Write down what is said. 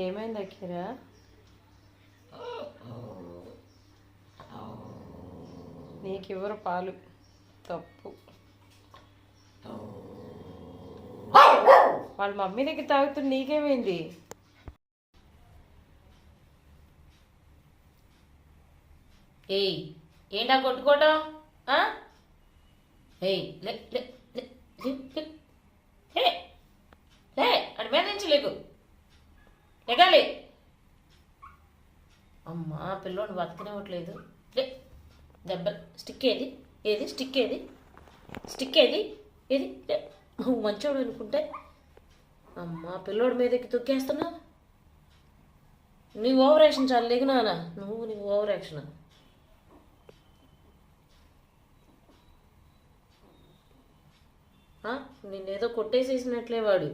ఏమైంది అఖిరా? నీకెవరు పాలు? తప్పు. వాళ్ళ మమ్మీ దగ్గర తాగుతుంది, నీకేమైంది? ఏయ్, ఏంటా కొట్టుకోవటం? ఏయ్, లే లే లే లే లే హే లే అడి మీద నుంచి లేకు, లెగాలి. అమ్మా, పిల్లోని బతకనివ్వట్లేదు. లే, దెబ్బ. స్టిక్ ఏది? ఏది స్టిక్? ఏది స్టిక్? ఏది ఏది? నువ్వు మంచోడు అనుకుంటే అమ్మా పిల్లోడి మీదకి తొక్కేస్తున్నావు. నీ ఓవర్ యాక్షన్ చాలా లేకు నాన్న. నీ ఓవర్ యాక్షన్. నిన్నేదో కొట్టేసేసినట్లే వాడు.